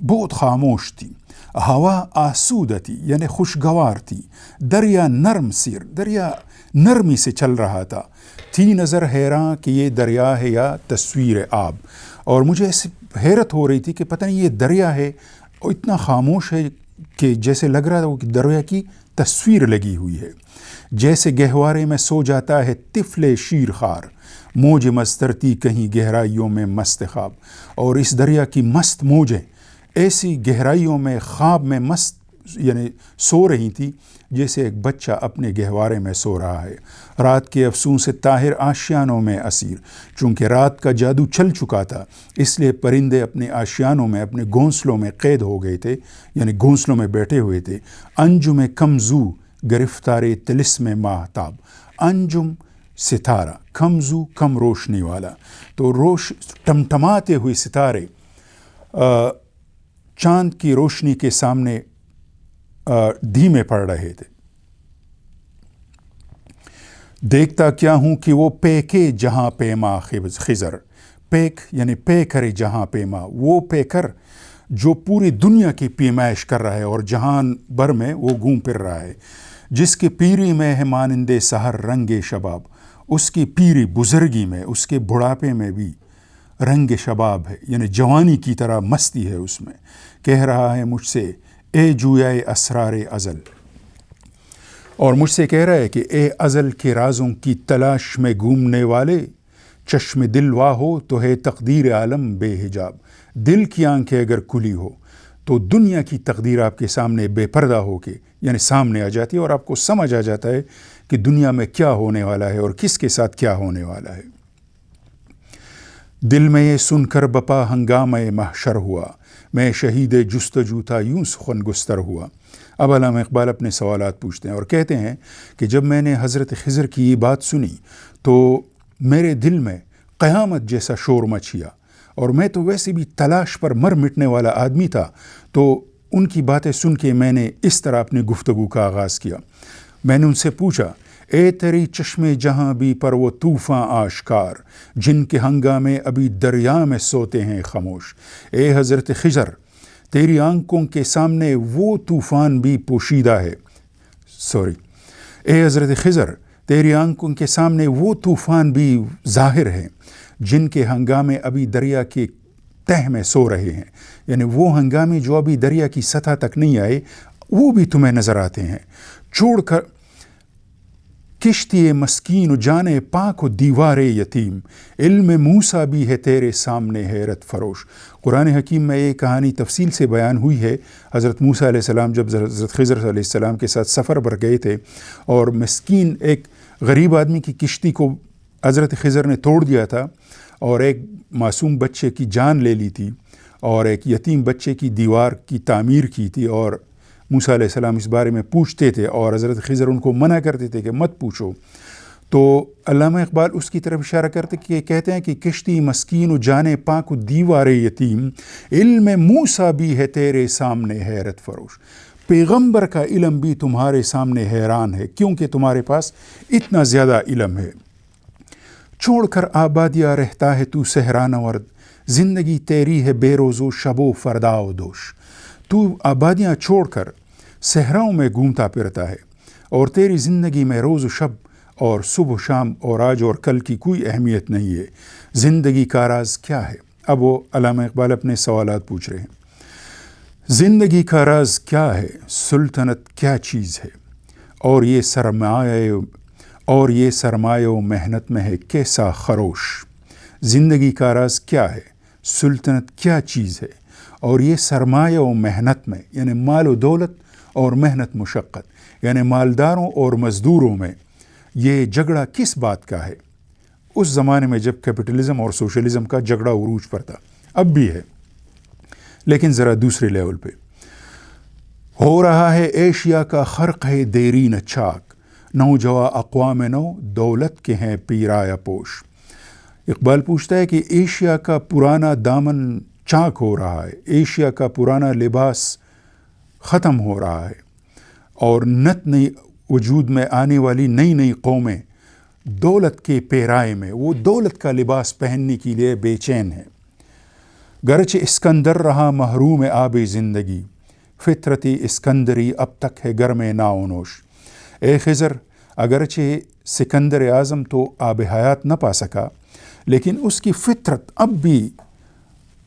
بہت خاموش تھی، ہوا آسودہ تھی یعنی خوشگوار تھی، دریا نرم سیر، دریا نرمی سے چل رہا تھا، تھی نظر حیراں کہ یہ دریا ہے یا تصویر آب. اور مجھے ایسی حیرت ہو رہی تھی کہ پتہ نہیں یہ دریا ہے اور اتنا خاموش ہے کہ جیسے لگ رہا تھا وہ کہ دریا کی تصویر لگی ہوئی ہے. جیسے گہوارے میں سو جاتا ہے طفل شیر خار، موج مسترتی کہیں گہرائیوں میں مست خواب. اور اس دریا کی مست موجیں ایسی گہرائیوں میں خواب میں مست یعنی سو رہی تھی جیسے ایک بچہ اپنے گہوارے میں سو رہا ہے. رات کے افسون سے طاہر آشیانوں میں اسیر، چونکہ رات کا جادو چل چکا تھا اس لیے پرندے اپنے آشیانوں میں اپنے گھونسلوں میں قید ہو گئے تھے، یعنی گھونسلوں میں بیٹھے ہوئے تھے. انجم کمزو گرفتار طلسم ماہتاب، انجم ستارہ، کمزو کم روشنی والا. تو ٹمٹماتے ہوئے ستارے چاند کی روشنی کے سامنے دھیمے پڑ رہے تھے. دیکھتا کیا ہوں کہ وہ پیکے جہاں پیما خضر، پیک یعنی پے کرے جہاں پیما، وہ پیکر جو پوری دنیا کی پیمائش کر رہا ہے اور جہان بھر میں وہ گھوم پھر رہا ہے. جس کی پیری میں ہے مانندے سحر رنگ شباب، اس کی پیری بزرگی میں، اس کے بڑھاپے میں بھی رنگ شباب ہے، یعنی جوانی کی طرح مستی ہے اس میں. کہہ رہا ہے مجھ سے اے جویائے اسرار ازل، اور مجھ سے کہہ رہا ہے کہ اے ازل کے رازوں کی تلاش میں گھومنے والے، چشم دل وا ہو تو ہے تقدیر عالم بے حجاب. دل کی آنکھیں اگر کھلی ہو تو دنیا کی تقدیر آپ کے سامنے بے پردہ ہو کے یعنی سامنے آ جاتی ہے، اور آپ کو سمجھ آ جاتا ہے کہ دنیا میں کیا ہونے والا ہے اور کس کے ساتھ کیا ہونے والا ہے. دل میں یہ سن کر بپا ہنگامہ محشر ہوا، میں شہید جستجو تھا یوں سخن گستر ہوا. اب علامہ اقبال اپنے سوالات پوچھتے ہیں اور کہتے ہیں کہ جب میں نے حضرت خضر کی یہ بات سنی تو میرے دل میں قیامت جیسا شور مچیا، اور میں تو ویسے بھی تلاش پر مر مٹنے والا آدمی تھا. تو ان کی باتیں سن کے میں نے اس طرح اپنی گفتگو کا آغاز کیا. میں نے ان سے پوچھا اے تیری چشم جہاں بھی پر وہ طوفاں آشکار، جن کے ہنگامے ابھی دریا میں سوتے ہیں خاموش. اے حضرت خضر تیری آنکھوں کے سامنے وہ طوفان بھی پوشیدہ ہے. اے حضرت خضر تیری آنکھوں کے سامنے وہ طوفان بھی ظاہر ہیں جن کے ہنگامے ابھی دریا کے تہ میں سو رہے ہیں، یعنی وہ ہنگامے جو ابھی دریا کی سطح تک نہیں آئے وہ بھی تمہیں نظر آتے ہیں. چھوڑ کر کشتی مسکین و جان پاک و دیوار یتیم، علم موسیٰ بھی ہے تیرے سامنے حیرت فروش. قرآن حکیم میں یہ کہانی تفصیل سے بیان ہوئی ہے. حضرت موسیٰ علیہ السلام جب حضرت خضر علیہ السلام کے ساتھ سفر پر گئے تھے اور مسکین ایک غریب آدمی کی کشتی کو حضرت خضر نے توڑ دیا تھا اور ایک معصوم بچے کی جان لے لی تھی اور ایک یتیم بچے کی دیوار کی تعمیر کی تھی، اور موسیٰ علیہ السلام اس بارے میں پوچھتے تھے اور حضرت خضر ان کو منع کرتے تھے کہ مت پوچھو. تو علامہ اقبال اس کی طرف اشارہ کرتے کہ کہتے ہیں کہ کشتی مسکین و جان پاک و دیوار یتیم، علم موسیٰ بھی ہے تیرے سامنے حیرت فروش. پیغمبر کا علم بھی تمہارے سامنے حیران ہے کیونکہ تمہارے پاس اتنا زیادہ علم ہے. چھوڑ کر آبادیاں رہتا ہے تو صحرا نورد، زندگی تیری ہے بے روز و شب و فردا و دوش. تو آبادیاں چھوڑ کر صحراؤں میں گھومتا پھرتا ہے اور تیری زندگی میں روز و شب اور صبح و شام اور آج اور کل کی کوئی اہمیت نہیں ہے. زندگی کا راز کیا ہے؟ اب وہ علامہ اقبال اپنے سوالات پوچھ رہے ہیں. زندگی کا راز کیا ہے؟ سلطنت کیا چیز ہے؟ اور یہ سرمایہ و محنت میں ہے کیسا خروش. زندگی کا راز کیا ہے؟ سلطنت کیا چیز ہے؟ اور یہ سرمایہ و محنت میں یعنی مال و دولت اور محنت مشقت یعنی مالداروں اور مزدوروں میں یہ جھگڑا کس بات کا ہے؟ اس زمانے میں جب کیپٹلزم اور سوشلزم کا جھگڑا عروج پر تھا، اب بھی ہے لیکن ذرا دوسرے لیول پہ. ہو رہا ہے ایشیا کا خرق ہے دیرین چاک، نوجواں اقوام نو دولت کے ہیں پیرایا پوش. اقبال پوچھتا ہے کہ ایشیا کا پرانا دامن چاک ہو رہا ہے، ایشیا کا پرانا لباس ختم ہو رہا ہے اور نت نئی وجود میں آنے والی نئی نئی قومیں دولت کے پیرائے میں وہ دولت کا لباس پہننے کے لیے بے چین ہیں. گرچہ اسکندر رہا محروم آب زندگی، فطرتی اسکندری اب تک ہے گرم ناونوش۔ اے خضر، اگرچہ سکندر اعظم تو آب حیات نہ پا سکا، لیکن اس کی فطرت اب بھی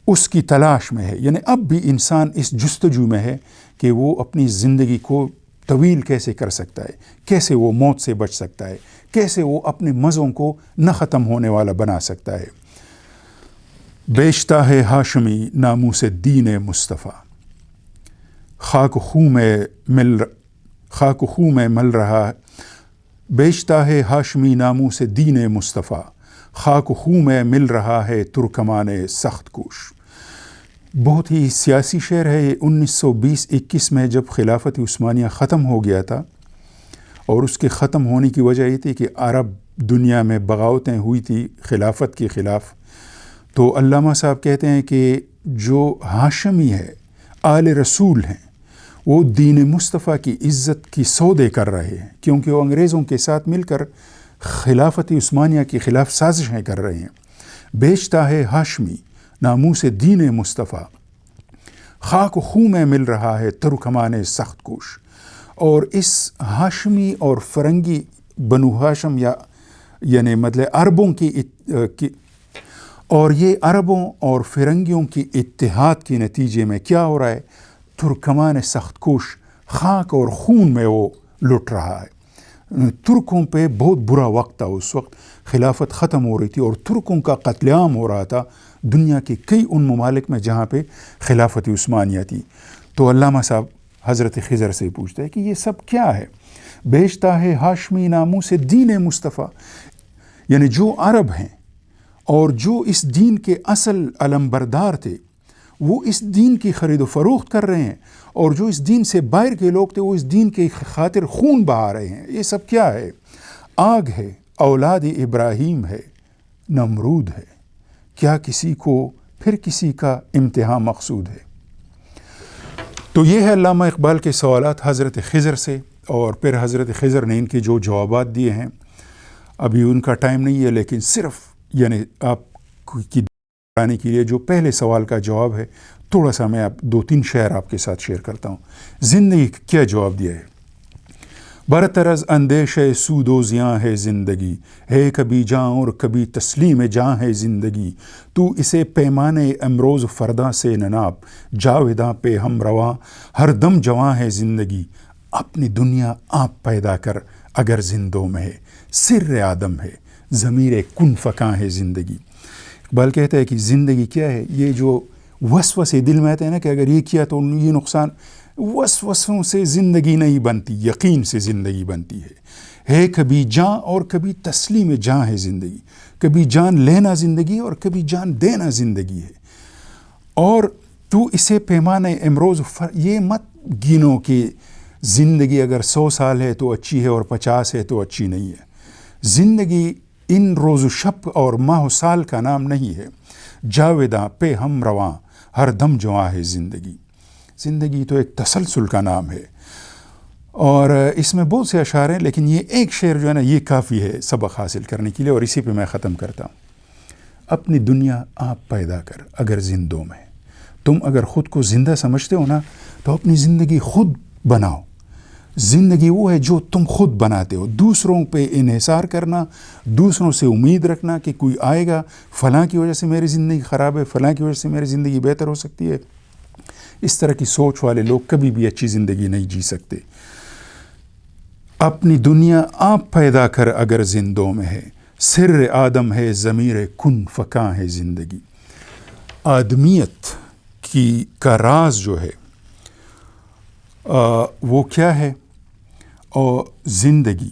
اس کی تلاش میں ہے، یعنی اب بھی انسان اس جستجو میں ہے کہ وہ اپنی زندگی کو طویل کیسے کر سکتا ہے، کیسے وہ موت سے بچ سکتا ہے، کیسے وہ اپنے مزوں کو نہ ختم ہونے والا بنا سکتا ہے۔ بیچتا ہے ہاشمی ناموس دین مصطفیٰ، خاک خوں میں مل رہا ہے۔ بیچتا ہے ہاشمی ناموس دین مصطفیٰ، خاک خوں میں مل رہا ہے ترکمان سخت کوش۔ بہت ہی سیاسی شعر ہے یہ۔ 1920-21 میں جب خلافت عثمانیہ ختم ہو گیا تھا، اور اس کے ختم ہونے کی وجہ یہ تھی کہ عرب دنیا میں بغاوتیں ہوئی تھی خلافت کے خلاف، تو علامہ صاحب کہتے ہیں کہ جو ہاشمی ہے، آل رسول ہیں، وہ دین مصطفیٰ کی عزت کی سودے کر رہے ہیں، کیونکہ وہ انگریزوں کے ساتھ مل کر خلافت عثمانیہ کے خلاف سازشیں کر رہے ہیں۔ بیچتا ہے ہاشمی ناموس دین مصطفیٰ، خاک خوں میں مل رہا ہے ترکمان سخت کوش۔ اور اس ہاشمی اور فرنگی بنو ہاشم یعنی مطلب عربوں کی اور یہ عربوں اور فرنگیوں کی اتحاد کے نتیجے میں کیا ہو رہا ہے؟ ترکمان سخت کوش خاک اور خون میں وہ لٹ رہا ہے۔ ترکوں پہ بہت برا وقت تھا، اس وقت خلافت ختم ہو رہی تھی اور ترکوں کا قتل عام ہو رہا تھا دنیا کے کئی ان ممالک میں جہاں پہ خلافت عثمانیہ تھی۔ تو علامہ صاحب حضرت خضر سے پوچھتا ہے کہ یہ سب کیا ہے؟ بیچتا ہے ہاشمی ناموس دین مصطفیٰ، یعنی جو عرب ہیں اور جو اس دین کے اصل علمبردار تھے، وہ اس دین کی خرید و فروخت کر رہے ہیں، اور جو اس دین سے باہر کے لوگ تھے وہ اس دین کے خاطر خون بہا رہے ہیں۔ یہ سب کیا ہے؟ آگ ہے، اولاد ابراہیم ہے، نمرود ہے، کیا کسی کو پھر کسی کا امتحان مقصود ہے؟ تو یہ ہے علامہ اقبال کے سوالات حضرت خضر سے، اور پھر حضرت خضر نے ان کے جو جوابات دیے ہیں، ابھی ان کا ٹائم نہیں ہے، لیکن صرف یعنی آپ کی بتانے کے لیے جو پہلے سوال کا جواب ہے، تھوڑا سا میں 2-3 شعر آپ کے ساتھ شیئر کرتا ہوں۔ زندگی کیا جواب دیا ہے؟ برتر از اندیش سود و زیاں ہے زندگی، ہے کبھی جاں اور کبھی تسلیم جاں ہے زندگی، تو اسے پیمانے امروز فرداں سے نناب، جاوداں پہ ہم رواں ہر دم جواں ہے زندگی، اپنی دنیا آپ پیدا کر اگر زندوں میں ہے، سر آدم ہے ضمیر کن فکاں ہے زندگی۔ اقبال کہتا ہے کہ زندگی کیا ہے؟ یہ جو وسوسے دل میں آتے ہیں نا کہ اگر یہ کیا تو یہ نقصان، وسوسوں سے زندگی نہیں بنتی، یقین سے زندگی بنتی ہے کبھی جان اور کبھی تسلیم جان ہے زندگی، کبھی جان لینا زندگی اور کبھی جان دینا زندگی ہے۔ اور تو اسے پیمانے امروز یہ مت گنو کہ زندگی اگر 100 سال ہے تو اچھی ہے اور 50 ہے تو اچھی نہیں ہے۔ زندگی ان روز و شب اور ماہ و سال کا نام نہیں ہے، جاوداں پہ ہم رواں ہر دم جواں ہے زندگی۔ زندگی تو ایک تسلسل کا نام ہے، اور اس میں بہت سے اشعار ہیں، لیکن یہ ایک شعر جو ہے نا یہ کافی ہے سبق حاصل کرنے کے لیے، اور اسی پہ میں ختم کرتا ہوں۔ اپنی دنیا آپ پیدا کر اگر زندوں میں، تم اگر خود کو زندہ سمجھتے ہو نا تو اپنی زندگی خود بناؤ۔ زندگی وہ ہے جو تم خود بناتے ہو۔ دوسروں پہ انحصار کرنا، دوسروں سے امید رکھنا کہ کوئی آئے گا، فلاں کی وجہ سے میری زندگی خراب ہے، فلاں کی وجہ سے میری زندگی بہتر ہو سکتی ہے، اس طرح کی سوچ والے لوگ کبھی بھی اچھی زندگی نہیں جی سکتے۔ اپنی دنیا آپ پیدا کر اگر زندوں میں ہے، سر آدم ہے ضمیر کن فکاں ہے زندگی۔ آدمیت کا راز جو ہے وہ کیا ہے؟ اور زندگی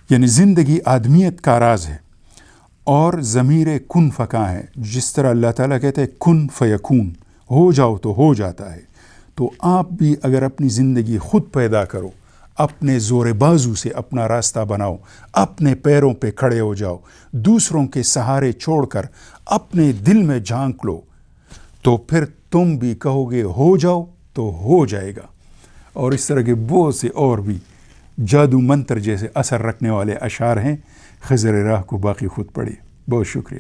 یعنی زندگی آدمیت کا راز ہے، اور ضمیر کن فکاں ہے۔ جس طرح اللہ تعالیٰ کہتے ہیں کن فیکون، ہو جاؤ تو ہو جاتا ہے، تو آپ بھی اگر اپنی زندگی خود پیدا کرو، اپنے زور بازو سے اپنا راستہ بناؤ، اپنے پیروں پہ کھڑے ہو جاؤ، دوسروں کے سہارے چھوڑ کر اپنے دل میں جھانک لو، تو پھر تم بھی کہو گے ہو جاؤ تو ہو جائے گا۔ اور اس طرح کے بہت سے اور بھی جادو منتر جیسے اثر رکھنے والے اشعار ہیں۔ خضر راہ کو باقی خود پڑھیے۔ بہت شکریہ۔